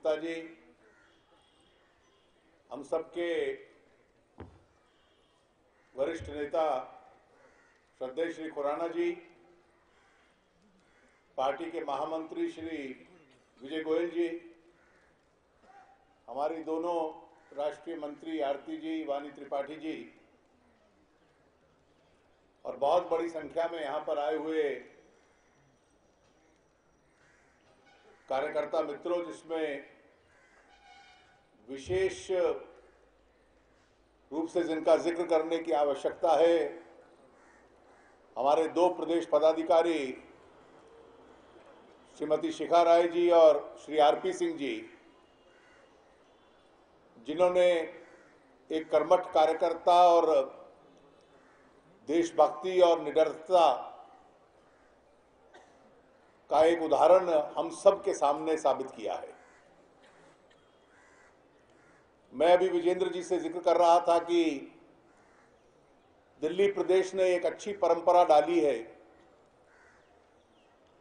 गुप्ता जी, हम सबके वरिष्ठ नेता श्रद्धेय श्री खुराना जी, पार्टी के महामंत्री श्री विजय गोयल जी, हमारी दोनों राष्ट्रीय मंत्री आरती जी, वानी त्रिपाठी जी और बहुत बड़ी संख्या में यहां पर आए हुए कार्यकर्ता मित्रों, जिसमें विशेष रूप से जिनका जिक्र करने की आवश्यकता है, हमारे दो प्रदेश पदाधिकारी श्रीमती शिखा राय जी और श्री आरपी सिंह जी, जिन्होंने एक कर्मठ कार्यकर्ता और देशभक्ति और निडरता का एक उदाहरण हम सब के सामने साबित किया है। मैं अभी विजेंद्र जी से जिक्र कर रहा था कि दिल्ली प्रदेश ने एक अच्छी परंपरा डाली है,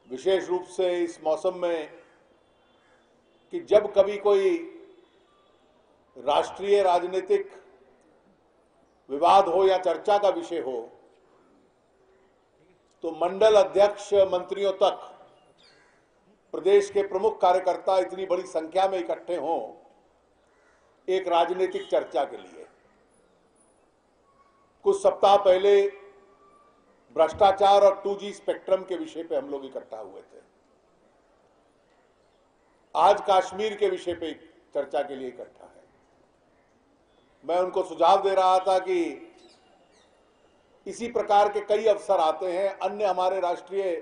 विशेष रूप से इस मौसम में, कि जब कभी कोई राष्ट्रीय राजनीतिक विवाद हो या चर्चा का विषय हो, तो मंडल अध्यक्ष मंत्रियों तक प्रदेश के प्रमुख कार्यकर्ता इतनी बड़ी संख्या में इकट्ठे हों एक राजनीतिक चर्चा के लिए। कुछ सप्ताह पहले भ्रष्टाचार और 2G स्पेक्ट्रम के विषय पे हम लोग इकट्ठा हुए थे। आज कश्मीर के विषय पे चर्चा के लिए इकट्ठा है। मैं उनको सुझाव दे रहा था कि इसी प्रकार के कई अवसर आते हैं, अन्य हमारे राष्ट्रीय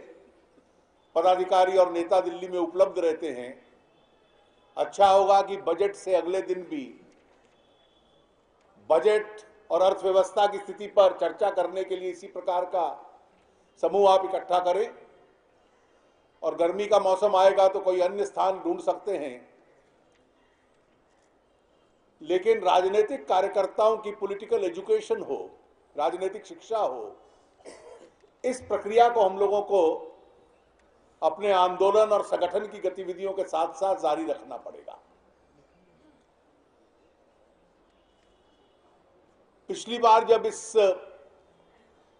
पदाधिकारी और नेता दिल्ली में उपलब्ध रहते हैं। अच्छा होगा कि बजट से अगले दिन भी बजट और अर्थव्यवस्था की स्थिति पर चर्चा करने के लिए इसी प्रकार का समूह आप इकट्ठा करें, और गर्मी का मौसम आएगा तो कोई अन्य स्थान ढूंढ सकते हैं, लेकिन राजनीतिक कार्यकर्ताओं की पॉलिटिकल एजुकेशन हो, राजनीतिक शिक्षा हो, इस प्रक्रिया को हम लोगों को अपने आंदोलन और संगठन की गतिविधियों के साथ साथ जारी रखना पड़ेगा। पिछली बार जब इस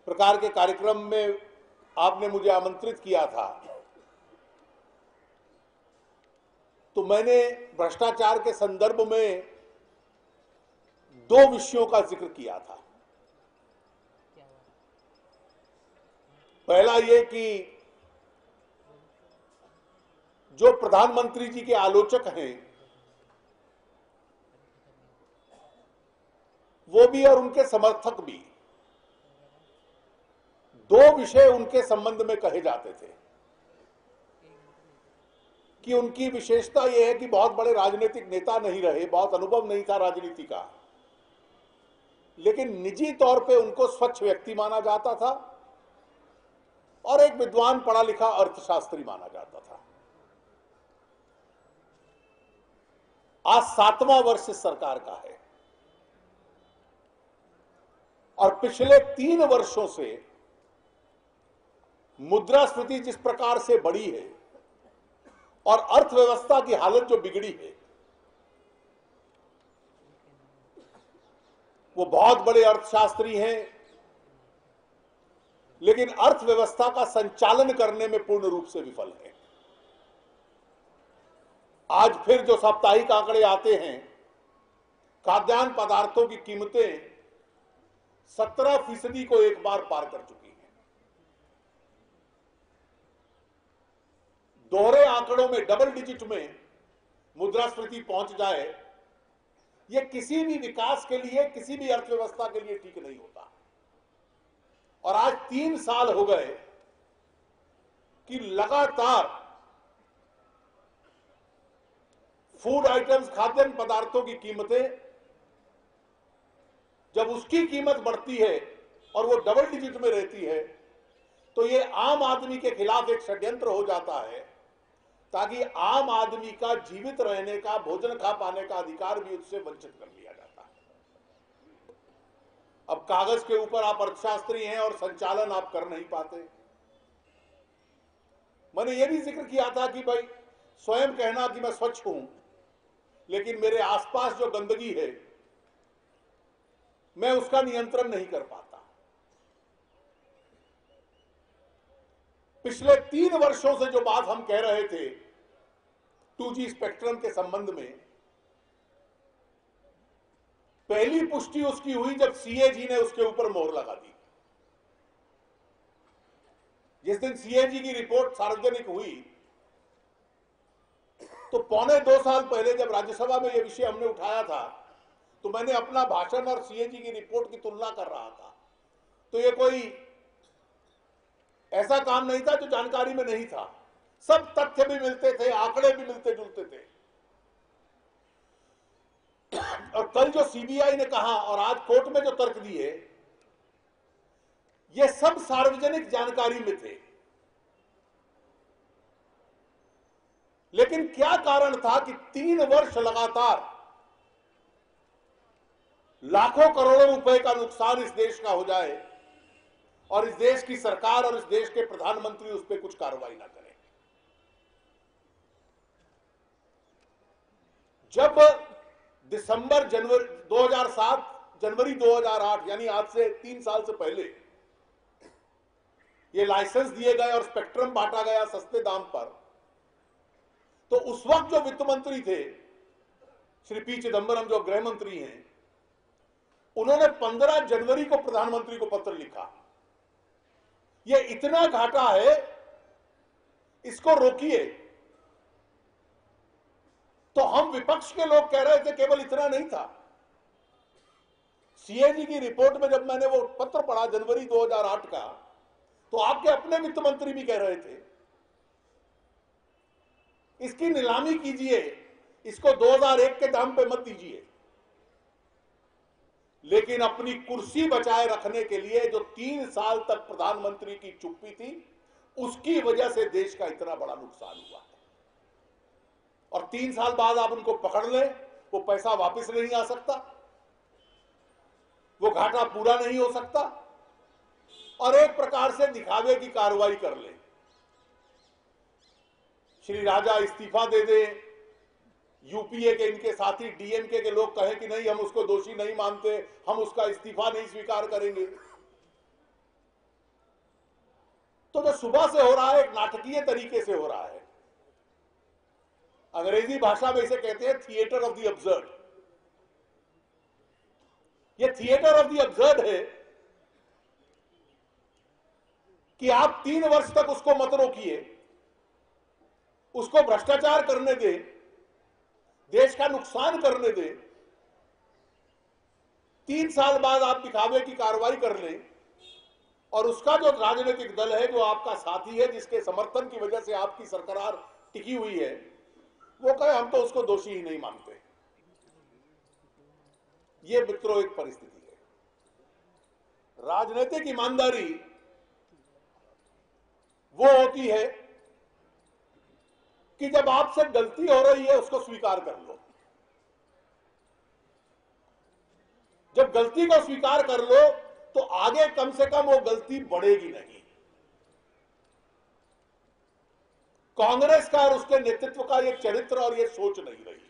प्रकार के कार्यक्रम में आपने मुझे आमंत्रित किया था, तो मैंने भ्रष्टाचार के संदर्भ में दो विषयों का जिक्र किया था। पहला ये कि जो प्रधानमंत्री जी के आलोचक हैं वो भी और उनके समर्थक भी, दो विषय उनके संबंध में कहे जाते थे कि उनकी विशेषता यह है कि बहुत बड़े राजनीतिक नेता नहीं रहे, बहुत अनुभव नहीं था राजनीति का, लेकिन निजी तौर पे उनको स्वच्छ व्यक्ति माना जाता था और एक विद्वान पढ़ा लिखा अर्थशास्त्री माना जाता था। आज 7वां वर्ष इस सरकार का है और पिछले 3 वर्षों से मुद्रास्फीति जिस प्रकार से बढ़ी है और अर्थव्यवस्था की हालत जो बिगड़ी है, वो बहुत बड़े अर्थशास्त्री हैं, लेकिन अर्थव्यवस्था का संचालन करने में पूर्ण रूप से विफल है। आज फिर जो साप्ताहिक आंकड़े आते हैं, खाद्यान्न पदार्थों की कीमतें 17% को एक बार पार कर चुकी हैं। दोहरे आंकड़ों में, डबल डिजिट में मुद्रास्फीति पहुंच जाए, यह किसी भी विकास के लिए, किसी भी अर्थव्यवस्था के लिए ठीक नहीं होता। और आज 3 साल हो गए कि लगातार फूड आइटम्स, खाद्यान्न पदार्थों की कीमतें, जब उसकी कीमत बढ़ती है और वो डबल डिजिट में रहती है, तो ये आम आदमी के खिलाफ एक षड्यंत्र हो जाता है, ताकि आम आदमी का जीवित रहने का, भोजन खा पाने का अधिकार भी उससे वंचित कर लिया जाता है। अब कागज के ऊपर आप अर्थशास्त्री हैं और संचालन आप कर नहीं पाते। मैंने यह भी जिक्र किया था कि भाई स्वयं कहना कि मैं स्वच्छ हूं, लेकिन मेरे आसपास जो गंदगी है मैं उसका नियंत्रण नहीं कर पाता। पिछले 3 वर्षों से जो बात हम कह रहे थे 2G स्पेक्ट्रम के संबंध में, पहली पुष्टि उसकी हुई जब सीएजी ने उसके ऊपर मोहर लगा दी। जिस दिन सीएजी की रिपोर्ट सार्वजनिक हुई तो 1.25 साल पहले जब राज्यसभा में यह विषय हमने उठाया था तो मैंने अपना भाषण और सीएजी की रिपोर्ट की तुलना कर रहा था। तो यह कोई ऐसा काम नहीं था जो जानकारी में नहीं था, सब तथ्य भी मिलते थे, आंकड़े भी मिलते जुलते थे। और कल जो सीबीआई ने कहा और आज कोर्ट में जो तर्क दिए, ये सब सार्वजनिक जानकारी में थे। लेकिन क्या कारण था कि 3 वर्ष लगातार लाखों करोड़ों रुपए का नुकसान इस देश का हो जाए और इस देश की सरकार और इस देश के प्रधानमंत्री उस पर कुछ कार्रवाई ना करें। जब दिसंबर जनवरी 2007 जनवरी 2008 यानी आज से 3 साल से पहले ये लाइसेंस दिए गए और स्पेक्ट्रम बांटा गया सस्ते दाम पर, तो उस वक्त जो वित्त मंत्री थे श्री पी चिदंबरम, जो गृह मंत्री हैं, उन्होंने 15 जनवरी को प्रधानमंत्री को पत्र लिखा, ये इतना घाटा है, इसको रोकिए। तो हम विपक्ष के लोग कह रहे थे केवल इतना नहीं था। सीएजी की रिपोर्ट में जब मैंने वो पत्र पढ़ा जनवरी 2008 का, तो आपके अपने वित्त मंत्री भी कह रहे थे इसकी नीलामी कीजिए, इसको 2001 के दाम पे मत दीजिए। लेकिन अपनी कुर्सी बचाए रखने के लिए जो 3 साल तक प्रधानमंत्री की चुप्पी थी, उसकी वजह से देश का इतना बड़ा नुकसान हुआ है। और 3 साल बाद आप उनको पकड़ लें, वो पैसा वापस नहीं आ सकता, वो घाटा पूरा नहीं हो सकता, और एक प्रकार से दिखावे की कार्रवाई कर ले। श्री राजा इस्तीफा दे दे, यूपीए के इनके साथी डीएमके के लोग कहें कि नहीं हम उसको दोषी नहीं मानते, हम उसका इस्तीफा नहीं स्वीकार करेंगे। तो जो सुबह से हो रहा है एक नाटकीय तरीके से हो रहा है। अंग्रेजी भाषा में इसे कहते हैं थिएटर ऑफ द अब्सर्ड। ये थिएटर ऑफ द अब्सर्ड है कि आप 3 वर्ष तक उसको मत रोकिए, उसको भ्रष्टाचार करने दें, देश का नुकसान करने दें, 3 साल बाद आप दिखावे की कार्रवाई कर लें, और उसका जो राजनीतिक दल है, जो आपका साथी है, जिसके समर्थन की वजह से आपकी सरकार टिकी हुई है, वो कहे हम तो उसको दोषी ही नहीं मानते। ये मित्रों एक परिस्थिति है। राजनीतिक ईमानदारी वो होती है कि जब आपसे गलती हो रही है उसको स्वीकार कर लो। जब गलती को स्वीकार कर लो तो आगे कम से कम वो गलती बढ़ेगी नहीं। कांग्रेस का और उसके नेतृत्व का ये चरित्र और ये सोच नहीं रही।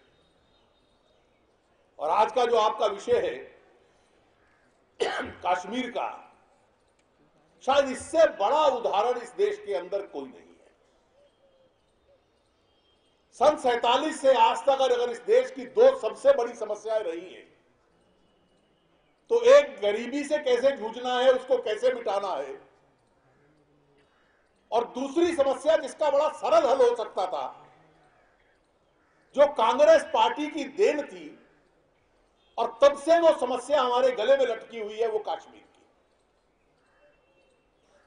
और आज का जो आपका विषय है कश्मीर का, शायद इससे बड़ा उदाहरण इस देश के अंदर कोई नहीं है। सन 47 से आज तक अगर इस देश की 2 सबसे बड़ी समस्याएं रही हैं, तो एक गरीबी से कैसे जूझना है, उसको कैसे मिटाना है, और दूसरी समस्या जिसका बड़ा सरल हल हो सकता था, जो कांग्रेस पार्टी की देन थी और तब से वो समस्या हमारे गले में लटकी हुई है, वो कश्मीर की।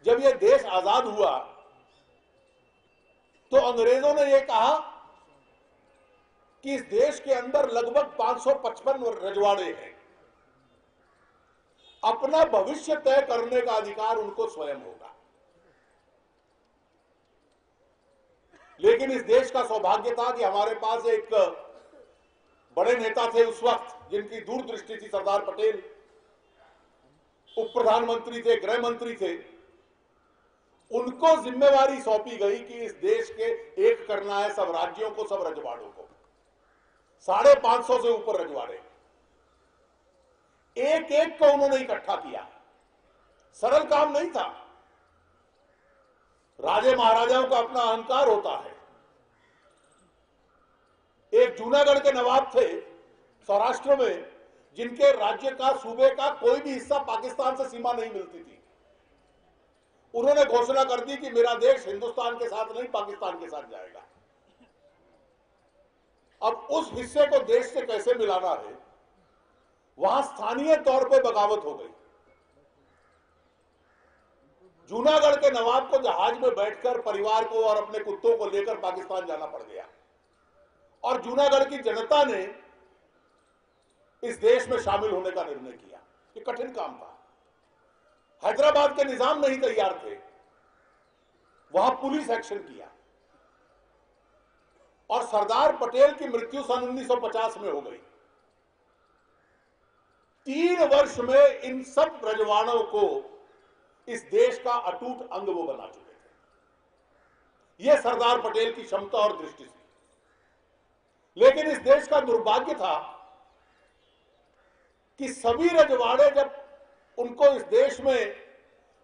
जब ये देश आजाद हुआ तो अंग्रेजों ने ये कहा कि इस देश के अंदर लगभग 555 रजवाड़े हैं, अपना भविष्य तय करने का अधिकार उनको स्वयं होगा। लेकिन इस देश का सौभाग्य था कि हमारे पास एक बड़े नेता थे उस वक्त, जिनकी दूरदृष्टि थी, सरदार पटेल। उप प्रधानमंत्री थे, गृह मंत्री थे। उनको जिम्मेवारी सौंपी गई कि इस देश के एक करना है सब राज्यों को, सब रजवाड़ों को। 550 से ऊपर रजवाड़े, एक एक को उन्होंने इकट्ठा किया। सरल काम नहीं था। राजे महाराजाओं का अपना अहंकार होता है। एक जूनागढ़ के नवाब थे सौराष्ट्र में, जिनके राज्य का, सूबे का कोई भी हिस्सा पाकिस्तान से सीमा नहीं मिलती थी। उन्होंने घोषणा कर दी कि मेरा देश हिंदुस्तान के साथ नहीं, पाकिस्तान के साथ जाएगा। अब उस हिस्से को देश से कैसे मिलाना है, वहां स्थानीय तौर पे बगावत हो गई। जूनागढ़ के नवाब को जहाज में बैठकर परिवार को और अपने कुत्तों को लेकर पाकिस्तान जाना पड़ गया, और जूनागढ़ की जनता ने इस देश में शामिल होने का निर्णय किया। ये कठिन काम था। हैदराबाद के निजाम नहीं तैयार थे, वहां पुलिस एक्शन किया, और सरदार पटेल की मृत्यु सन 1950 में हो गई। 3 वर्ष में इन सब रजवाड़ों को इस देश का अटूट अंग वो बना चुके थे। यह सरदार पटेल की क्षमता और दृष्टि थी। लेकिन इस देश का दुर्भाग्य था कि सभी रजवाड़े, जब उनको इस देश में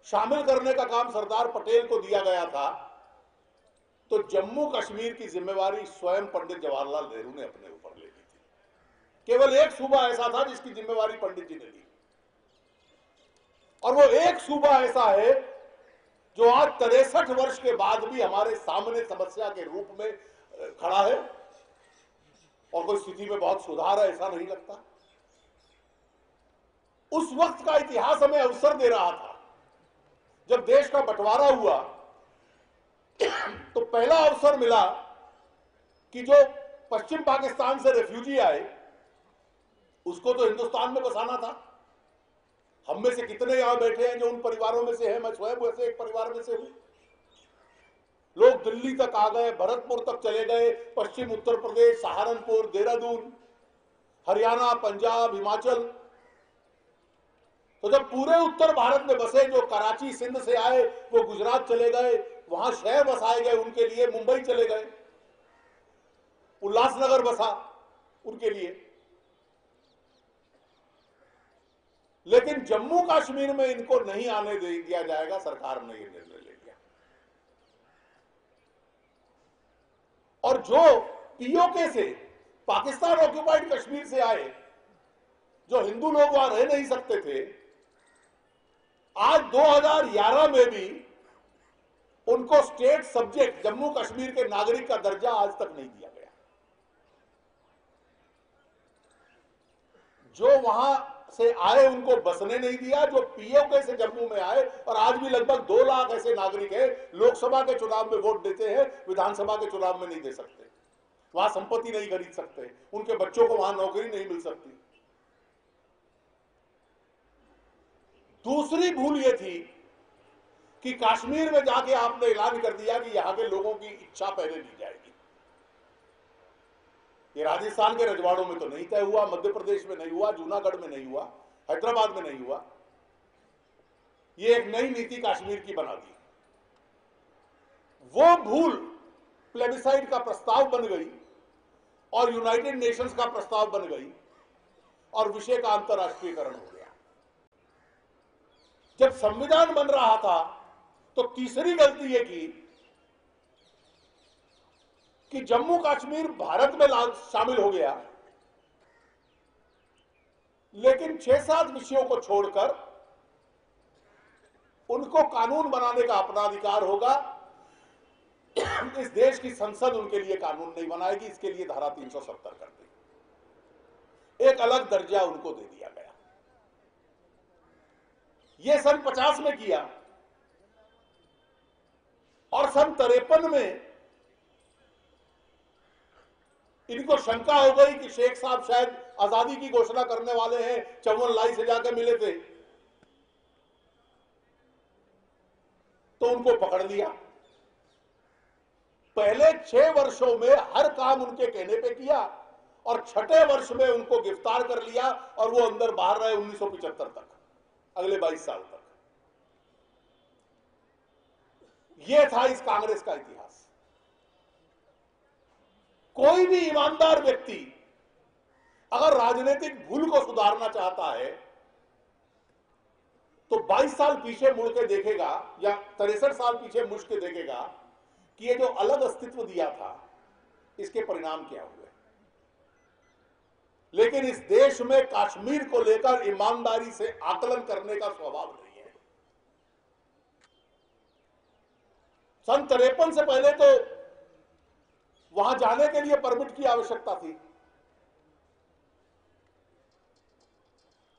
शामिल करने का काम सरदार पटेल को दिया गया था, तो जम्मू कश्मीर की जिम्मेवारी स्वयं पंडित जवाहरलाल नेहरू ने अपने ऊपर ले ली थी। केवल एक सूबा ऐसा था जिसकी जिम्मेवारी पंडित जी ने ली, और वो एक सूबा ऐसा है जो आज 63 वर्ष के बाद भी हमारे सामने समस्या के रूप में खड़ा है, और कोई स्थिति में बहुत सुधार है ऐसा नहीं लगता। उस वक्त का इतिहास हमें अवसर दे रहा था। जब देश का बंटवारा हुआ तो पहला अवसर मिला कि जो पश्चिम पाकिस्तान से रेफ्यूजी आए उसको तो हिंदुस्तान में बसाना था। हम में से कितने यहां बैठे हैं जो उन परिवारों में से हैं? मैं स्वयं वैसे एक परिवार में से हूं। लोग दिल्ली तक आ गए, भरतपुर तक चले गए, पश्चिम उत्तर प्रदेश, सहारनपुर, देहरादून, हरियाणा, पंजाब, हिमाचल। तो जब पूरे उत्तर भारत में बसे, जो कराची सिंध से आए वो गुजरात चले गए, वहां शहर बसाए गए उनके लिए, मुंबई चले गए, उल्लासनगर बसा उनके लिए। लेकिन जम्मू कश्मीर में इनको नहीं आने दिया जाएगा, सरकार ने यह निर्णय ले लिया। और जो पीओके से, पाकिस्तान ऑक्युपाइड कश्मीर से आए, जो हिंदू लोग वहां रह नहीं सकते थे, आज 2011 में भी उनको स्टेट सब्जेक्ट, जम्मू कश्मीर के नागरिक का दर्जा आज तक नहीं दिया गया। जो वहां से आए उनको बसने नहीं दिया, जो पीओके से जम्मू में आए, और आज भी लगभग 2 लाख ऐसे नागरिक हैं, लोकसभा के चुनाव में वोट देते हैं, विधानसभा के चुनाव में नहीं दे सकते, वहां संपत्ति नहीं खरीद सकते, उनके बच्चों को वहां नौकरी नहीं मिल सकती। दूसरी भूल यह थी कि कश्मीर में जाके आपने ऐलान कर दिया कि यहां के लोगों की इच्छा पहले ली जाएगी। ये राजस्थान के रजवाड़ों में तो नहीं तय हुआ, मध्य प्रदेश में नहीं हुआ, जूनागढ़ में नहीं हुआ, हैदराबाद में नहीं हुआ। ये एक नई नीति कश्मीर की बना दी। वो भूल प्लेबिसाइड का प्रस्ताव बन गई और यूनाइटेड नेशंस का प्रस्ताव बन गई, और विषय का अंतरराष्ट्रीयकरण हो गया। जब संविधान बन रहा था तो तीसरी गलती यह की कि जम्मू कश्मीर भारत में शामिल हो गया, लेकिन 6-7 विषयों को छोड़कर उनको कानून बनाने का अपना अधिकार होगा। इस देश की संसद उनके लिए कानून नहीं बनाएगी, इसके लिए धारा 370 कर दी, एक अलग दर्जा उनको दे दिया गया। यह सन 50 में किया, और सन 53 में इनको शंका हो गई कि शेख साहब शायद आजादी की घोषणा करने वाले हैं, चौवन लाई से जाकर मिले थे, तो उनको पकड़ लिया। पहले 6 वर्षों में हर काम उनके कहने पे किया, और 6ठे वर्ष में उनको गिरफ्तार कर लिया, और वो अंदर बाहर रहे 1975 तक, अगले 22 साल तक। यह था इस कांग्रेस का इतिहास। कोई भी ईमानदार व्यक्ति अगर राजनीतिक भूल को सुधारना चाहता है तो 22 साल पीछे मुड़ के देखेगा या 63 साल पीछे मुड़ के देखेगा कि ये जो अलग अस्तित्व दिया था इसके परिणाम क्या हुए। लेकिन इस देश में कश्मीर को लेकर ईमानदारी से आकलन करने का स्वभाव नहीं है। सन 53 से पहले तो वहां जाने के लिए परमिट की आवश्यकता थी।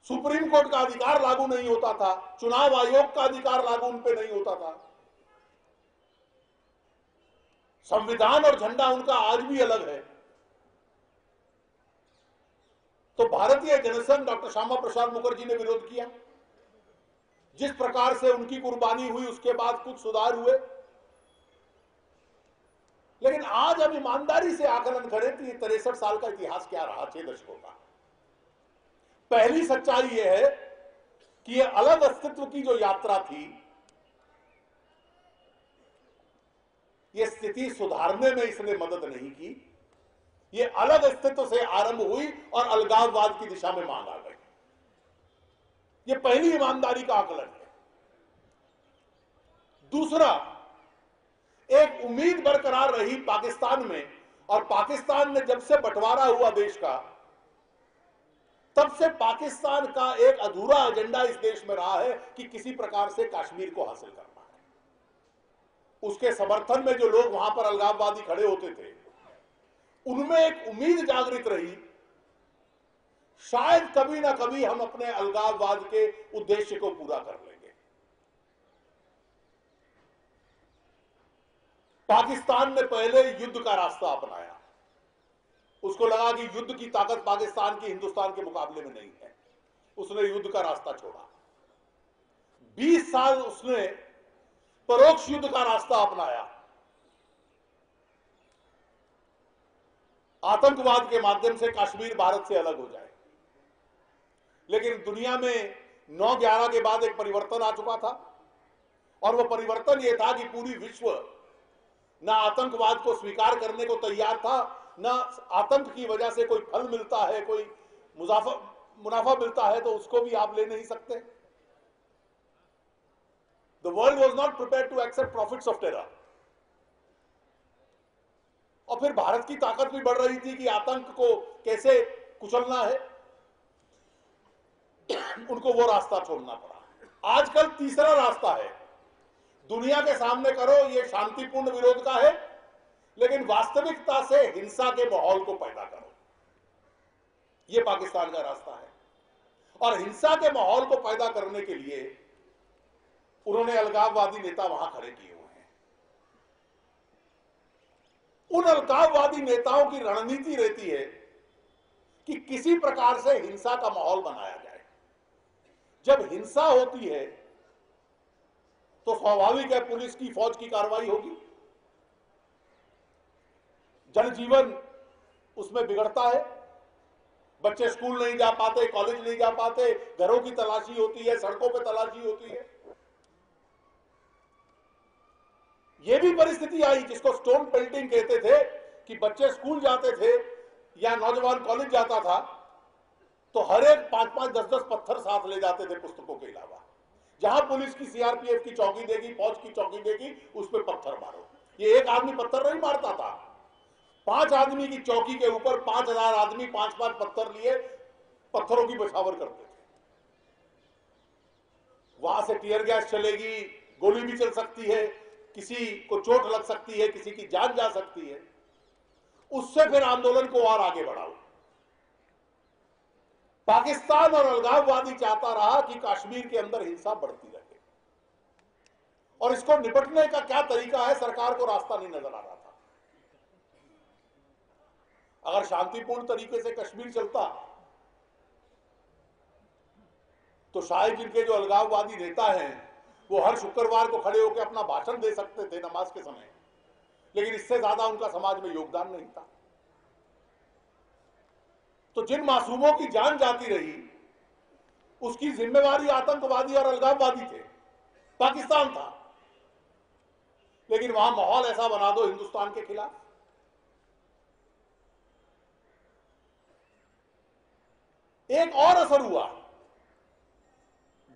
सुप्रीम कोर्ट का अधिकार लागू नहीं होता था, चुनाव आयोग का अधिकार लागू उन पे नहीं होता था। संविधान और झंडा उनका आज भी अलग है। तो भारतीय जनसंघ डॉक्टर श्यामा प्रसाद मुखर्जी ने विरोध किया। जिस प्रकार से उनकी कुर्बानी हुई उसके बाद कुछ सुधार हुए, लेकिन आज हम ईमानदारी से आकलन करें तो ये 63 साल का इतिहास क्या रहा, 6 दशकों का। पहली सच्चाई यह है कि ये अलग अस्तित्व की जो यात्रा थी, ये स्थिति सुधारने में इसने मदद नहीं की। ये अलग अस्तित्व से आरंभ हुई और अलगाववाद की दिशा में मांग आ गई। ये पहली ईमानदारी का आकलन है। दूसरा, एक उम्मीद बरकरार रही पाकिस्तान में, और पाकिस्तान ने जब से बंटवारा हुआ देश का, तब से पाकिस्तान का एक अधूरा एजेंडा इस देश में रहा है कि किसी प्रकार से कश्मीर को हासिल करना है। उसके समर्थन में जो लोग वहां पर अलगाववादी खड़े होते थे, उनमें एक उम्मीद जागृत रही, शायद कभी ना कभी हम अपने अलगाववाद के उद्देश्य को पूरा कर लेंगे। पाकिस्तान ने पहले युद्ध का रास्ता अपनाया। उसको लगा कि युद्ध की ताकत पाकिस्तान की हिंदुस्तान के मुकाबले में नहीं है, उसने युद्ध का रास्ता छोड़ा। 20 साल उसने परोक्ष युद्ध का रास्ता अपनाया, आतंकवाद के माध्यम से कश्मीर भारत से अलग हो जाए। लेकिन दुनिया में 9/11 के बाद एक परिवर्तन आ चुका था, और वह परिवर्तन यह था कि पूरी विश्व ना आतंकवाद को स्वीकार करने को तैयार था, ना आतंक की वजह से कोई फल मिलता है, कोई मुनाफा मिलता है तो उसको भी आप ले नहीं सकते। The world was not prepared to accept profits of terror. और फिर भारत की ताकत भी बढ़ रही थी कि आतंक को कैसे कुचलना है, उनको वो रास्ता छोड़ना पड़ा। आजकल तीसरा रास्ता है, दुनिया के सामने करो ये शांतिपूर्ण विरोध का है, लेकिन वास्तविकता से हिंसा के माहौल को पैदा करो, ये पाकिस्तान का रास्ता है। और हिंसा के माहौल को पैदा करने के लिए उन्होंने अलगाववादी नेता वहां खड़े किए हुए हैं। उन अलगाववादी नेताओं की रणनीति रहती है कि किसी प्रकार से हिंसा का माहौल बनाया जाए। जब हिंसा होती है तो स्वाभाविक है पुलिस की, फौज की कार्रवाई होगी, जनजीवन उसमें बिगड़ता है, बच्चे स्कूल नहीं जा पाते, कॉलेज नहीं जा पाते, घरों की तलाशी होती है, सड़कों पे तलाशी होती है। यह भी परिस्थिति आई जिसको स्टोन पेल्टिंग कहते थे, कि बच्चे स्कूल जाते थे या नौजवान कॉलेज जाता था तो हर एक 5-5, 10-10 पत्थर साथ ले जाते थे पुस्तकों के अलावा। जहां पुलिस की, सीआरपीएफ की चौकी देगी, फौज की चौकी देगी, उस पर पत्थर मारो। ये एक आदमी पत्थर नहीं मारता था, 5 आदमी की चौकी के ऊपर 5000 आदमी 5-5 पत्थर लिए पत्थरों की बछावर करते थे। वहां से टीयर गैस चलेगी, गोली भी चल सकती है, किसी को चोट लग सकती है, किसी की जान जा सकती है। उससे फिर आंदोलन को और आगे बढ़ाओ। पाकिस्तान और अलगाववादी चाहता रहा कि कश्मीर के अंदर हिंसा बढ़ती रहे, और इसको निपटने का क्या तरीका है, सरकार को रास्ता नहीं नजर आ रहा था। अगर शांतिपूर्ण तरीके से कश्मीर चलता तो शायद जिनके जो अलगाववादी नेता हैं वो हर शुक्रवार को खड़े होकर अपना भाषण दे सकते थे नमाज के समय, लेकिन इससे ज्यादा उनका समाज में योगदान नहीं था। तो जिन मासूमों की जान जाती रही उसकी जिम्मेवारी आतंकवादी और अलगाववादी थे, पाकिस्तान था। लेकिन वहां माहौल ऐसा बना दो हिंदुस्तान के खिलाफ। एक और असर हुआ,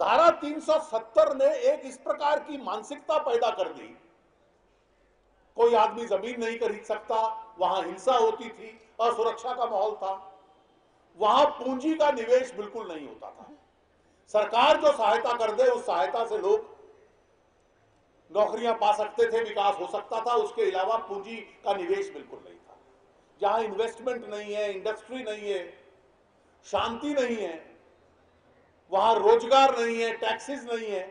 धारा 370 ने एक इस प्रकार की मानसिकता पैदा कर दी, कोई आदमी जमीन नहीं खरीद सकता, वहां हिंसा होती थी, असुरक्षा का माहौल था, वहां पूंजी का निवेश बिल्कुल नहीं होता था। सरकार जो सहायता कर दे उस सहायता से लोग नौकरियां पा सकते थे, विकास हो सकता था, उसके अलावा पूंजी का निवेश बिल्कुल नहीं था। जहां इन्वेस्टमेंट नहीं है, इंडस्ट्री नहीं है, शांति नहीं है, वहां रोजगार नहीं है, टैक्सेस नहीं है,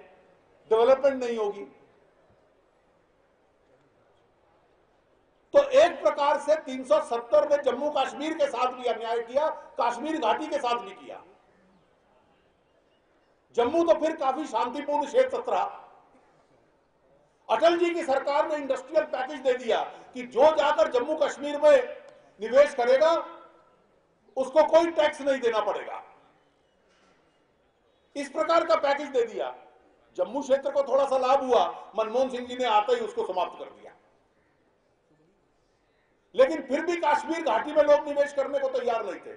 डेवलपमेंट नहीं होगी। तो एक प्रकार से 370 ने जम्मू कश्मीर के साथ भी अन्याय किया, कश्मीर घाटी के साथ भी किया। जम्मू तो फिर काफी शांतिपूर्ण क्षेत्र था। अटल जी की सरकार ने इंडस्ट्रियल पैकेज दे दिया कि जो जाकर जम्मू कश्मीर में निवेश करेगा उसको कोई टैक्स नहीं देना पड़ेगा। इस प्रकार का पैकेज दे दिया। जम्मू क्षेत्र को थोड़ा सा लाभ हुआ, मनमोहन सिंह जी ने आते ही उसको समाप्त कर दिया। लेकिन फिर भी कश्मीर घाटी में लोग निवेश करने को तैयार नहीं थे।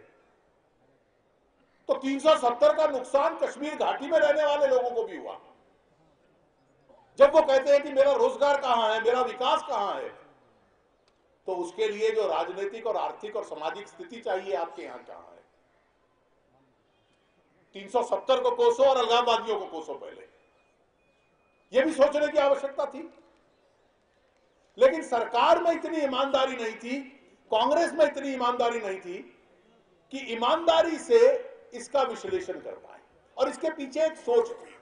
तो 370 का नुकसान कश्मीर घाटी में रहने वाले लोगों को भी हुआ। जब वो कहते हैं कि मेरा रोजगार कहां है, मेरा विकास कहां है, तो उसके लिए जो राजनीतिक और आर्थिक और सामाजिक स्थिति चाहिए आपके यहां कहां है। 370 को कोसो और अलगाववादियों को कोसो पहले, यह भी सोचने की आवश्यकता थी। लेकिन सरकार में इतनी ईमानदारी नहीं थी, कांग्रेस में इतनी ईमानदारी नहीं थी कि ईमानदारी से इसका विश्लेषण कर पाए। और इसके पीछे एक सोच थी।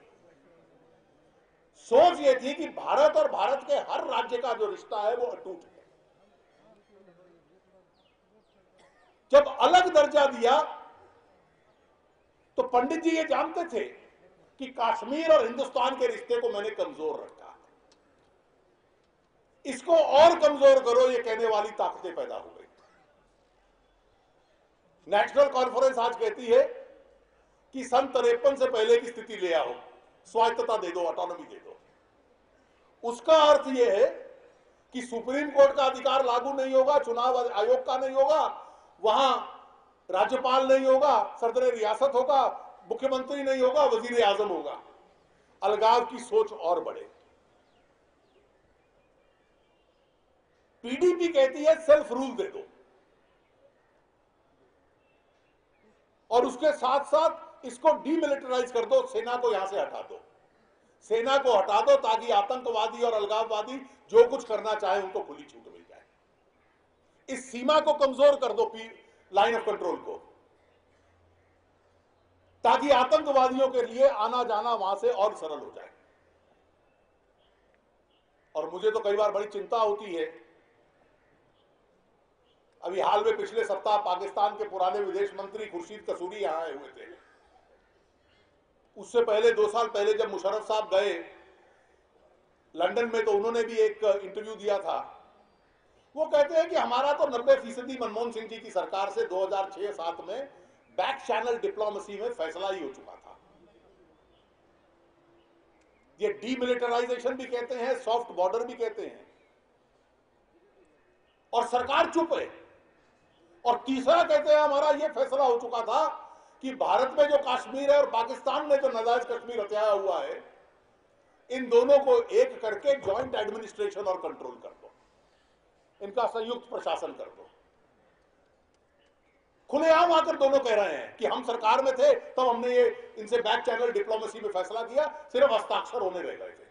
सोच यह थी कि भारत और भारत के हर राज्य का जो रिश्ता है वो अटूट है। जब अलग दर्जा दिया तो पंडित जी ये जानते थे कि कश्मीर और हिंदुस्तान के रिश्ते को मैंने कमजोर रखा, इसको और कमजोर करो, ये कहने वाली ताकतें पैदा हो गई। नेशनल कॉन्फ्रेंस आज कहती है कि सन 53 से पहले की स्थिति ले आओ, स्वायत्तता दे दो, ऑटोनॉमी दे दो। उसका अर्थ यह है कि सुप्रीम कोर्ट का अधिकार लागू नहीं होगा, चुनाव आयोग का नहीं होगा, वहां राज्यपाल नहीं होगा, सदर रियासत होगा, मुख्यमंत्री नहीं होगा, वजीर आजम होगा। अलगाव की सोच और बढ़े। पीडीपी कहती है सेल्फ रूल दे दो, और उसके साथ साथ इसको डीमिलिटराइज कर दो, सेना को यहां से हटा दो। सेना को हटा दो ताकि आतंकवादी और अलगाववादी जो कुछ करना चाहे उनको खुली छूट मिल जाए। इस सीमा को कमजोर कर दो, लाइन ऑफ कंट्रोल को, ताकि आतंकवादियों के लिए आना जाना वहां से और सरल हो जाए। और मुझे तो कई बार बड़ी चिंता होती है, अभी हाल में पिछले सप्ताह पाकिस्तान के पुराने विदेश मंत्री खुर्शीद कसूरी यहां आए हुए थे। उससे पहले 2 साल पहले जब मुशर्रफ साहब गए लंदन में, तो उन्होंने भी एक इंटरव्यू दिया था। वो कहते हैं कि हमारा तो 90% मनमोहन सिंह जी की सरकार से 2006-07 में बैक चैनल डिप्लोमेसी में फैसला ही हो चुका था। ये डीमिलिटराइजेशन भी कहते हैं, सॉफ्ट बॉर्डर भी कहते हैं, और सरकार चुप है। और तीसरा कहते हैं हमारा यह फैसला हो चुका था कि भारत में जो कश्मीर है और पाकिस्तान में जो नाजायज कश्मीर हथियाया हुआ है, इन दोनों को एक करके ज्वाइंट एडमिनिस्ट्रेशन और कंट्रोल कर दो, इनका संयुक्त प्रशासन कर दो। खुलेआम आकर दोनों कह रहे हैं कि हम सरकार में थे तब हमने ये इनसे बैक चैनल डिप्लोमेसी में फैसला किया, सिर्फ हस्ताक्षर होने रह गए थे।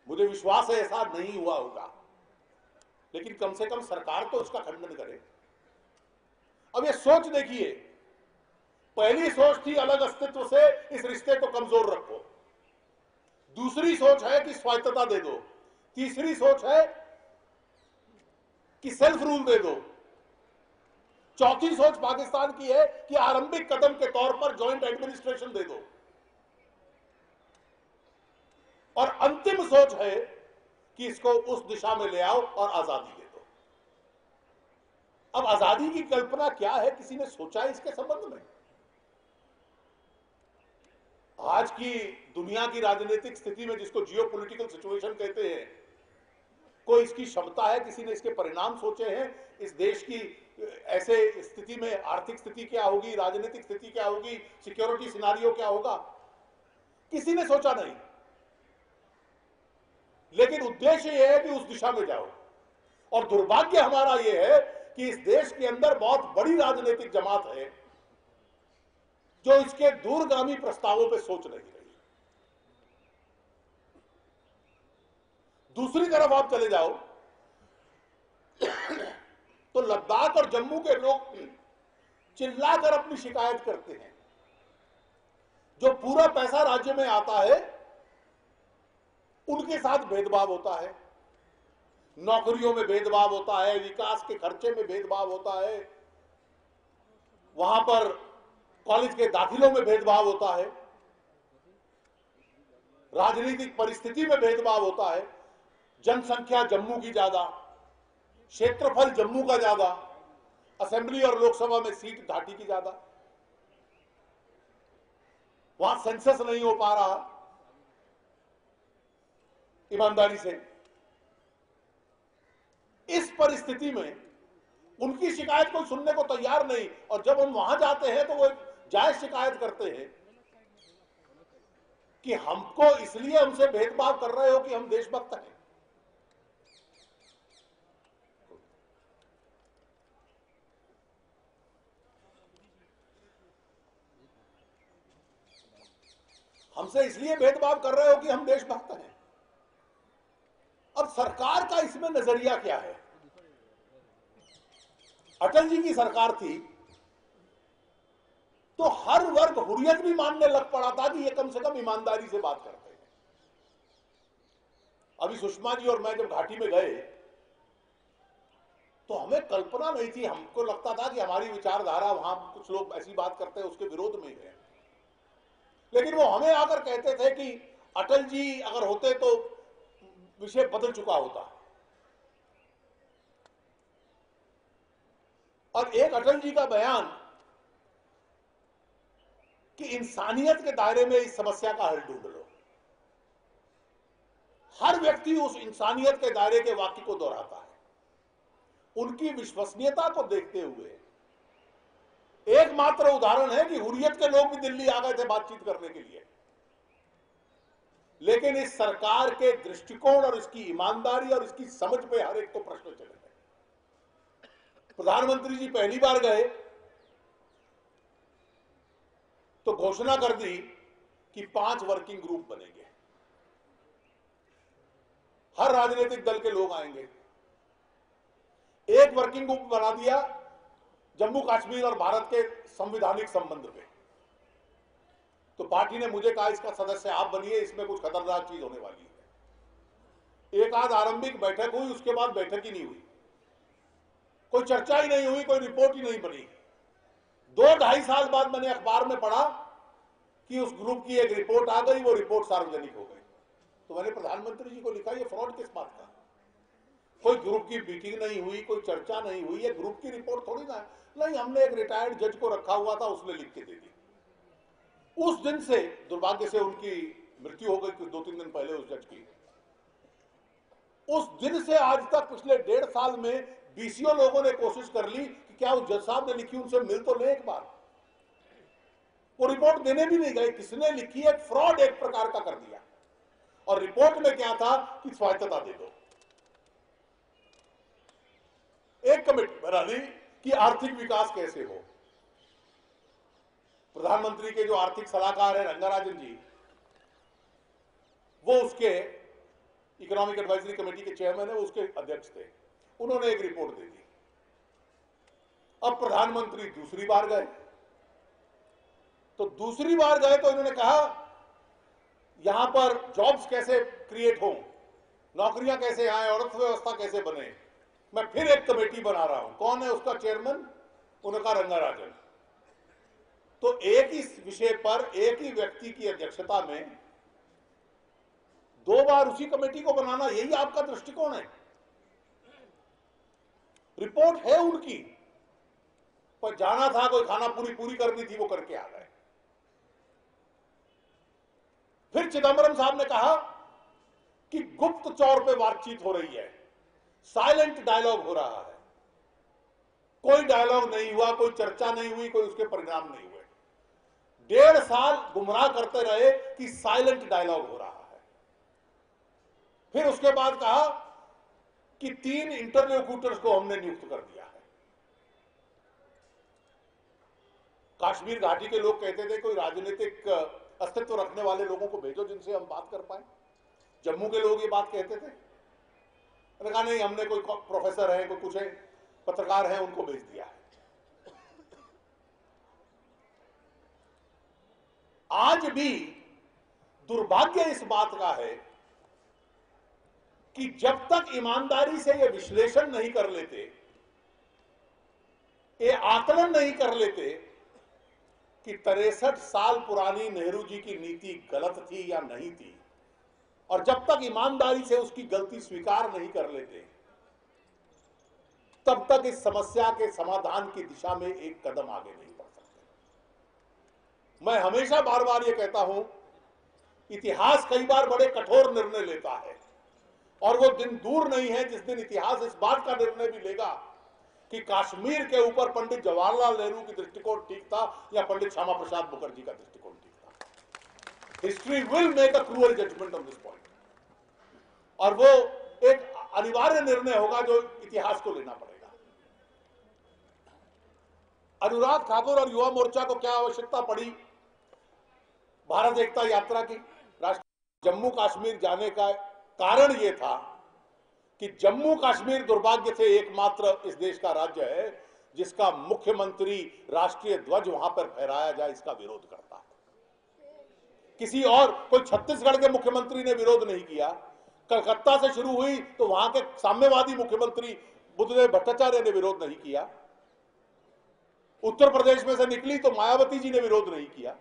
मुझे विश्वास है ऐसा नहीं हुआ होगा, लेकिन कम से कम सरकार तो उसका खंडन करे। अब ये सोच देखिए, पहली सोच थी अलग अस्तित्व से इस रिश्ते को कमजोर रखो, दूसरी सोच है कि स्वायत्तता दे दो, तीसरी सोच है कि सेल्फ रूल दे दो, चौथी सोच पाकिस्तान की है कि आरंभिक कदम के तौर पर ज्वाइंट एडमिनिस्ट्रेशन दे दो, और अंतिम सोच है कि इसको उस दिशा में ले आओ और आजादी दे दो। अब आजादी की कल्पना क्या है, किसी ने सोचा है इसके संबंध में? आज की दुनिया की राजनीतिक स्थिति में, जिसको जियोपॉलिटिकल सिचुएशन कहते हैं, कोई इसकी क्षमता है? किसी ने इसके परिणाम सोचे हैं? इस देश की ऐसे स्थिति में आर्थिक स्थिति क्या होगी, राजनीतिक स्थिति क्या होगी, सिक्योरिटी सिनारियो क्या होगा, किसी ने सोचा नहीं। लेकिन उद्देश्य यह है कि उस दिशा में जाओ। और दुर्भाग्य हमारा यह है कि इस देश के अंदर बहुत बड़ी राजनीतिक जमात है जो इसके दूरगामी प्रस्तावों पर सोच नहीं रही। दूसरी तरफ आप चले जाओ तो लद्दाख और जम्मू के लोग चिल्लाकर अपनी शिकायत करते हैं। जो पूरा पैसा राज्य में आता है उनके साथ भेदभाव होता है, नौकरियों में भेदभाव होता है, विकास के खर्चे में भेदभाव होता है, वहां पर कॉलेज के दाखिलों में भेदभाव होता है, राजनीतिक परिस्थिति में भेदभाव होता है। जनसंख्या जम्मू की ज्यादा, क्षेत्रफल जम्मू का ज्यादा, असेंबली और लोकसभा में सीट घाटी की ज्यादा, वहां सेंसस नहीं हो पा रहा ईमानदारी से। इस परिस्थिति में उनकी शिकायत कोई सुनने को तैयार नहीं, और जब हम वहां जाते हैं तो वो जायज शिकायत करते हैं कि हमको इसलिए हमसे भेदभाव कर रहे हो कि हम देशभक्त हैं। हमसे इसलिए भेदभाव कर रहे हो कि हम देशभक्त हैं। अब सरकार का इसमें नजरिया क्या है? अटल जी की सरकार थी तो हर वर्ग हुर्रियत भी मानने लग पड़ा था कि ये कम से कम ईमानदारी से बात करते हैं। अभी सुषमा जी और मैं जब घाटी में गए तो हमें कल्पना नहीं थी, हमको लगता था कि हमारी विचारधारा, वहां कुछ लोग ऐसी बात करते हैं उसके विरोध में है, लेकिन वो हमें आकर कहते थे कि अटल जी अगर होते तो विषय बदल चुका होता। और एक अटल जी का बयान कि इंसानियत के दायरे में इस समस्या का हल ढूंढ लो। हर व्यक्ति उस इंसानियत के दायरे के वाक्य को दोहराता है। उनकी विश्वसनीयता को देखते हुए एकमात्र उदाहरण है कि हुर्रियत के लोग भी दिल्ली आ गए थे बातचीत करने के लिए, लेकिन इस सरकार के दृष्टिकोण और इसकी ईमानदारी और इसकी समझ पे हर एक को प्रश्न चले गए। प्रधानमंत्री जी पहली बार गए तो घोषणा कर दी कि 5 वर्किंग ग्रुप बनेंगे, हर राजनीतिक दल के लोग आएंगे। एक वर्किंग ग्रुप बना दिया जम्मू कश्मीर और भारत के संवैधानिक संबंध पे। तो पार्टी ने मुझे कहा इसका सदस्य आप बनिए, इसमें कुछ खतरनाक चीज होने वाली है। एक आध आरंभिक बैठक हुई, उसके बाद बैठक ही नहीं हुई, कोई चर्चा ही नहीं हुई, कोई रिपोर्ट ही नहीं बनी। 2-2.5 साल बाद मैंने अखबार में पढ़ा कि उस ग्रुप की एक रिपोर्ट आ गई, वो रिपोर्ट सार्वजनिक हो गई। तो मैंने प्रधानमंत्री जी को लिखा, ये फ्रॉड किस बात का? कोई ग्रुप की मीटिंग नहीं हुई, कोई चर्चा नहीं हुई, ये ग्रुप की रिपोर्ट थोड़ी ना। नहीं, हमने एक रिटायर्ड जज को रखा हुआ था, उसने लिख के दे दी। उस दिन से, दुर्भाग्य से उनकी मृत्यु हो गई कुछ 2-3 दिन पहले उस जज की, उस दिन से आज तक पिछले 1.5 साल में 20 लोगों ने कोशिश कर ली कि क्या उस जज साहब ने लिखी, उनसे मिल तो ले एक बार। वो रिपोर्ट देने भी नहीं गए। किसने लिखी? एक फ्रॉड एक प्रकार का कर दिया। और रिपोर्ट में क्या था कि स्वायत्तता दे दो। एक कमेटी बना दी कि आर्थिक विकास कैसे हो। प्रधानमंत्री के जो आर्थिक सलाहकार है रंगाराजन जी, वो उसके इकोनॉमिक एडवाइजरी कमेटी के चेयरमैन है, वो उसके अध्यक्ष थे। उन्होंने एक रिपोर्ट दे दी। अब प्रधानमंत्री दूसरी बार गए तो इन्होंने कहा यहां पर जॉब्स कैसे क्रिएट हो, नौकरियां कैसे आए और अर्थव्यवस्था कैसे बने। मैं फिर एक कमेटी बना रहा हूं। कौन है उसका चेयरमैन? उनका रंगाराजन। तो एक ही विषय पर एक ही व्यक्ति की अध्यक्षता में 2 बार उसी कमेटी को बनाना, यही आपका दृष्टिकोण है? रिपोर्ट है उनकी, पर जाना था, कोई खाना पूरी करनी थी, वो करके आ गए। फिर चिदंबरम साहब ने कहा कि गुप्त तौर पे बातचीत हो रही है, साइलेंट डायलॉग हो रहा है। कोई डायलॉग नहीं हुआ, कोई चर्चा नहीं हुई, कोई उसके परिणाम नहीं हुए। 1.5 साल गुमराह करते रहे कि साइलेंट डायलॉग हो रहा है। फिर उसके बाद कहा कि 3 इंटरलोक्यूटर्स को हमने नियुक्त कर दिया है। कश्मीर घाटी के लोग कहते थे कोई राजनीतिक अस्तित्व रखने वाले लोगों को भेजो जिनसे हम बात कर पाए। जम्मू के लोग ये बात कहते थे। मैंने कहा नहीं, हमने कोई प्रोफेसर है, कोई कुछ है, पत्रकार हैं, उनको भेज दिया है। आज भी दुर्भाग्य इस बात का है कि जब तक ईमानदारी से ये विश्लेषण नहीं कर लेते, ये आकलन नहीं कर लेते कि 63 साल पुरानी नेहरू जी की नीति गलत थी या नहीं थी, और जब तक ईमानदारी से उसकी गलती स्वीकार नहीं कर लेते, तब तक इस समस्या के समाधान की दिशा में एक कदम आगे नहीं बढ़ सकते। मैं हमेशा बार बार ये कहता हूं, इतिहास कई बार बड़े कठोर निर्णय लेता है, और वो दिन दूर नहीं है जिस दिन इतिहास इस बात का निर्णय भी लेगा कि कश्मीर के ऊपर पंडित जवाहरलाल नेहरू की दृष्टिकोण ठीक था या पंडित श्यामा प्रसाद मुखर्जी का दृष्टिकोण ठीक था। History will make a cruel judgement on this point, और वो एक अनिवार्य निर्णय होगा जो इतिहास को लेना पड़ेगा। अनुराग ठाकुर और युवा मोर्चा को क्या आवश्यकता पड़ी भारत एकता यात्रा की? जम्मू कश्मीर जाने का कारण यह था कि जम्मू कश्मीर दुर्भाग्य से एकमात्र इस देश का राज्य है जिसका मुख्यमंत्री राष्ट्रीय ध्वज वहां पर फहराया जाए इसका विरोध करता है। किसी और, कोई छत्तीसगढ़ के मुख्यमंत्री ने विरोध नहीं किया। कलकत्ता से शुरू हुई तो वहां के साम्यवादी मुख्यमंत्री बुद्धदेव भट्टाचार्य ने विरोध नहीं किया। उत्तर प्रदेश में से निकली तो मायावती जी ने विरोध नहीं किया,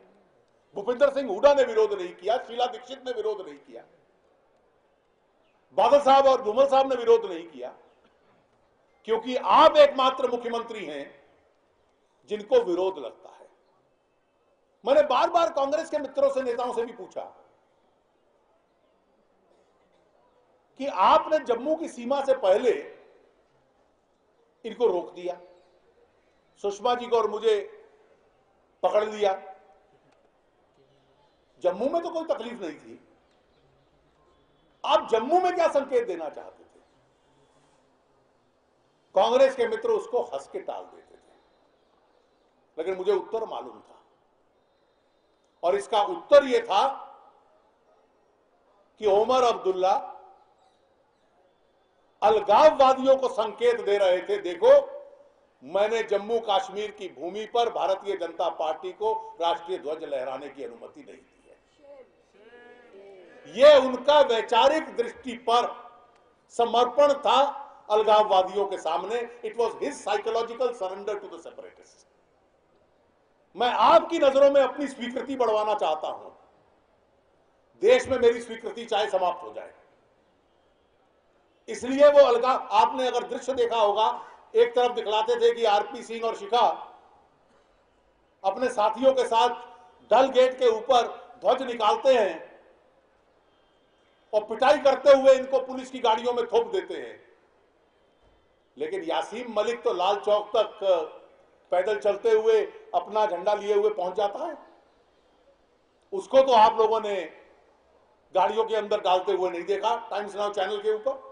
भूपिंदर सिंह हुड्डा ने विरोध नहीं किया, शीला दीक्षित ने विरोध नहीं किया, बादल साहब और धूमल साहब ने विरोध नहीं किया, क्योंकि आप एकमात्र मुख्यमंत्री हैं जिनको विरोध लगता है। मैंने बार बार कांग्रेस के मित्रों से, नेताओं से भी पूछा कि आपने जम्मू की सीमा से पहले इनको रोक दिया, सुषमा जी को और मुझे पकड़ लिया। जम्मू में तो कोई तकलीफ नहीं थी, आप जम्मू में क्या संकेत देना चाहते थे? कांग्रेस के मित्र उसको हंस के टाल देते थे, लेकिन मुझे उत्तर मालूम था, और इसका उत्तर यह था कि ओमर अब्दुल्ला अलगाववादियों को संकेत दे रहे थे, देखो मैंने जम्मू कश्मीर की भूमि पर भारतीय जनता पार्टी को राष्ट्रीय ध्वज लहराने की अनुमति नहीं दी है। यह उनका वैचारिक दृष्टि पर समर्पण था अलगाववादियों के सामने। It was his psychological surrender to the separatist. मैं आपकी नजरों में अपनी स्वीकृति बढ़वाना चाहता हूं, देश में मेरी स्वीकृति चाहे समाप्त हो जाए। इसलिए वो अलगाव, आपने अगर दृश्य देखा होगा, एक तरफ दिखलाते थे कि आरपी सिंह और शिखा अपने साथियों के साथ डल गेट के ऊपर ध्वज निकालते हैं और पिटाई करते हुए इनको पुलिस की गाड़ियों में थोप देते हैं, लेकिन यासीन मलिक तो लाल चौक तक पैदल चलते हुए अपना झंडा लिए हुए पहुंच जाता है। उसको तो आप लोगों ने गाड़ियों के अंदर डालते हुए नहीं देखा टाइम्स नाउ चैनल के ऊपर।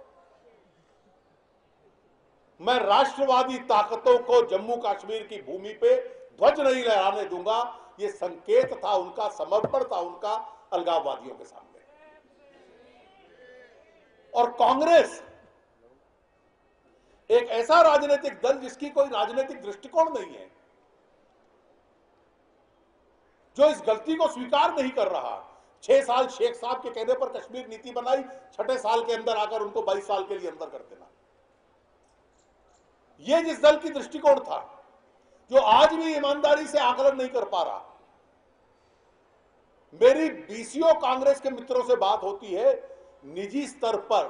मैं राष्ट्रवादी ताकतों को जम्मू कश्मीर की भूमि पे ध्वज नहीं लहराने दूंगा, यह संकेत था उनका, समर्पण था उनका अलगाववादियों के सामने। और कांग्रेस एक ऐसा राजनीतिक दल जिसकी कोई राजनीतिक दृष्टिकोण नहीं है, जो इस गलती को स्वीकार नहीं कर रहा। 6 साल शेख साहब के कहने पर कश्मीर नीति बनाई, 6ठे साल के अंदर आकर उनको 22 साल के लिए अंदर कर देना। यह जिस दल की दृष्टिकोण था, जो आज भी ईमानदारी से आकलन नहीं कर पा रहा। मेरी बीसीओ कांग्रेस के मित्रों से बात होती है निजी स्तर पर,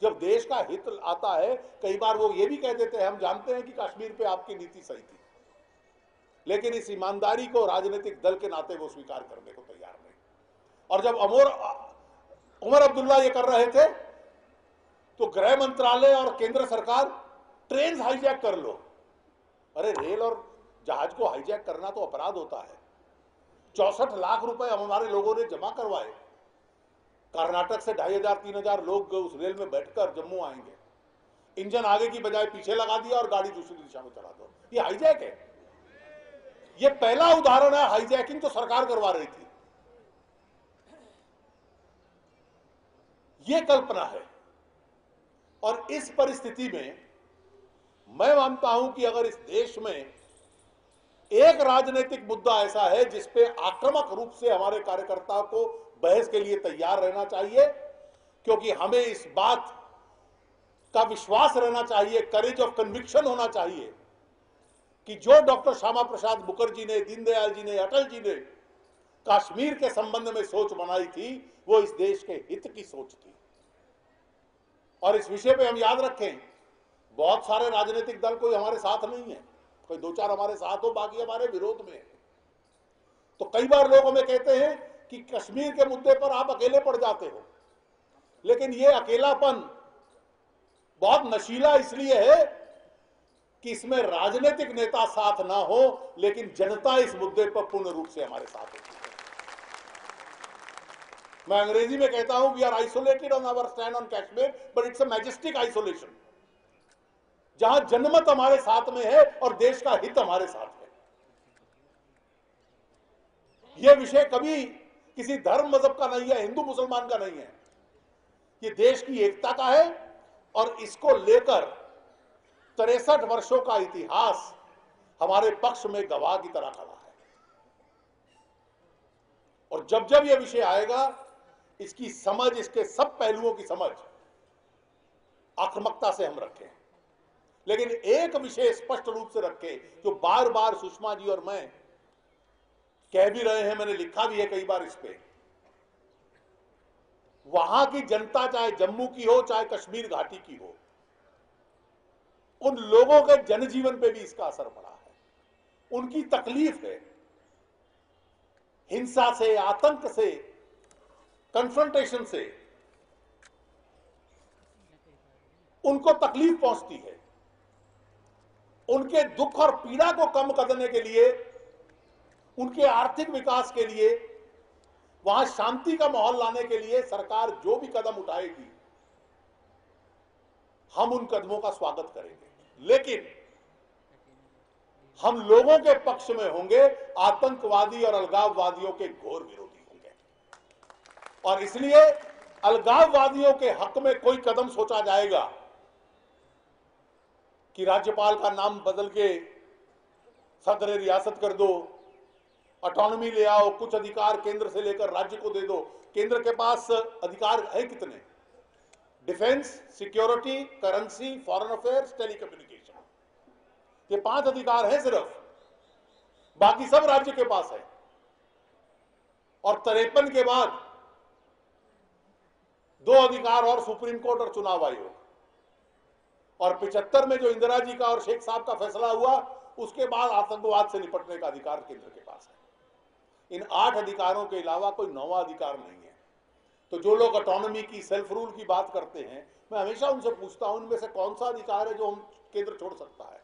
जब देश का हित आता है, कई बार वो ये भी कह देते हैं हम जानते हैं कि कश्मीर पे आपकी नीति सही थी, लेकिन इस ईमानदारी को राजनीतिक दल के नाते वो स्वीकार करने को तैयार नहीं। और जब उमर अब्दुल्ला ये कर रहे थे तो गृह मंत्रालय और केंद्र सरकार ट्रेन हाईजैक कर लो, अरे रेल और जहाज को हाईजैक करना तो अपराध होता है। 64 लाख रुपए हमारे लोगों ने जमा करवाए। कर्नाटक से 2500-3000 लोग उस रेल में बैठकर जम्मू आएंगे। इंजन आगे की बजाय पीछे लगा दिया और गाड़ी दूसरी दिशा में चला दो। ये हाईजैक है। ये पहला उदाहरण है हाईजैकिंग तो सरकार करवा रही थी। ये कल्पना है। और इस परिस्थिति में मैं मानता हूं कि अगर इस देश में एक राजनीतिक मुद्दा ऐसा है जिस पे आक्रामक रूप से हमारे कार्यकर्ताओं को बहस के लिए तैयार रहना चाहिए, क्योंकि हमें इस बात का विश्वास रहना चाहिए, करेज ऑफ कन्विक्शन होना चाहिए कि जो डॉक्टर श्यामा प्रसाद मुखर्जी ने, दीनदयाल जी ने, अटल जी ने कश्मीर के संबंध में सोच बनाई थी, वो इस देश के हित की सोच थी। और इस विषय पे हम याद रखें, बहुत सारे राजनीतिक दल कोई हमारे साथ नहीं है, कोई 2-4 हमारे साथ हो, बाकी हमारे विरोध में है। तो कई बार लोग हमें कहते हैं कि कश्मीर के मुद्दे पर आप अकेले पड़ जाते हो, लेकिन ये अकेलापन बहुत नशीला इसलिए है कि इसमें राजनीतिक नेता साथ ना हो, लेकिन जनता इस मुद्दे पर पूर्ण रूप से हमारे साथ होती है। मैं अंग्रेजी में कहता हूं, we are isolated on our stand on Kashmir, but it's a majestic isolation, जहां जनमत हमारे साथ में है और देश का हित हमारे साथ है। यह विषय कभी किसी धर्म मजहब का नहीं है, हिंदू मुसलमान का नहीं है, ये देश की एकता का है। और इसको लेकर 63 वर्षों का इतिहास हमारे पक्ष में गवाह की तरह खड़ा है। और जब जब यह विषय आएगा, इसकी समझ, इसके सब पहलुओं की समझ आक्रामकता से हम रखें, लेकिन एक विषय स्पष्ट रूप से रखें, जो बार बार सुषमा जी और मैं कह भी रहे हैं, मैंने लिखा भी है कई बार इस पे, वहां की जनता, चाहे जम्मू की हो चाहे कश्मीर घाटी की हो, उन लोगों के जनजीवन पे भी इसका असर पड़ा है। उनकी तकलीफ है, हिंसा से, आतंक से, कन्फ्रंटेशन से उनको तकलीफ पहुंचती है। उनके दुख और पीड़ा को कम करने के लिए, उनके आर्थिक विकास के लिए, वहां शांति का माहौल लाने के लिए सरकार जो भी कदम उठाएगी, हम उन कदमों का स्वागत करेंगे, लेकिन हम लोगों के पक्ष में होंगे, आतंकवादी और अलगाववादियों के घोर विरोधी होंगे। और इसलिए अलगाववादियों के हक में कोई कदम सोचा जाएगा कि राज्यपाल का नाम बदल के सदर रियासत कर दो, ऑटोनॉमी ले आओ, कुछ अधिकार केंद्र से लेकर राज्य को दे दो। केंद्र के पास अधिकार है कितने? Defence, security, currency, foreign affairs, telecommunication, ये 5 अधिकार हैं सिर्फ, बाकी सब राज्य के पास है। और 53 के बाद 2 अधिकार और सुप्रीम कोर्ट और चुनाव आयोग, और 75 में जो इंदिरा जी का और शेख साहब का फैसला हुआ, उसके बाद आतंकवाद से निपटने का अधिकार केंद्र के पास है। इन 8 अधिकारों के अलावा कोई 9वां अधिकार नहीं है। तो जो लोग ऑटोनॉमी की, सेल्फ रूल की बात करते हैं, मैं हमेशा उनसे पूछता हूं, इनमें से कौन सा अधिकार है जो हम केंद्र छोड़ सकता है?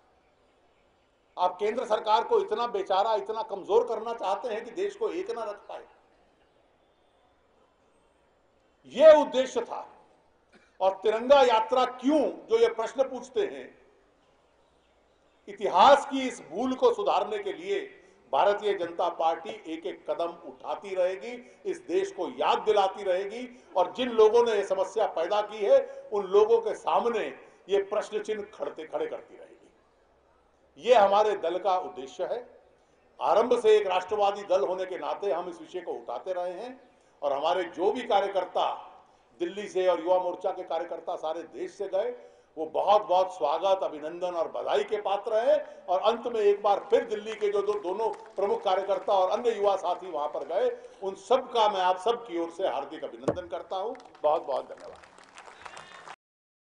आप केंद्र सरकार को इतना बेचारा, इतना कमजोर करना चाहते हैं कि देश को एक ना रख पाए? यह उद्देश्य था। और तिरंगा यात्रा क्यों, जो ये प्रश्न पूछते हैं, इतिहास की इस भूल को सुधारने के लिए भारतीय जनता पार्टी एक एक कदम उठाती रहेगी, इस देश को याद दिलाती रहेगी, और जिन लोगों ने यह समस्या पैदा की है, उन लोगों के सामने ये प्रश्न चिन्ह खड़े करती रहेगी। ये हमारे दल का उद्देश्य है। आरंभ से एक राष्ट्रवादी दल होने के नाते हम इस विषय को उठाते रहे हैं, और हमारे जो भी कार्यकर्ता दिल्ली से और युवा मोर्चा के कार्यकर्ता सारे देश से गए, वो बहुत बहुत स्वागत, अभिनंदन और बधाई के पात्र है। और अंत में एक बार फिर दिल्ली के जो दोनों प्रमुख कार्यकर्ता और अन्य युवा साथी वहां पर गए, उन सब का मैं आप सब की ओर से हार्दिक अभिनंदन करता हूं। बहुत बहुत धन्यवाद।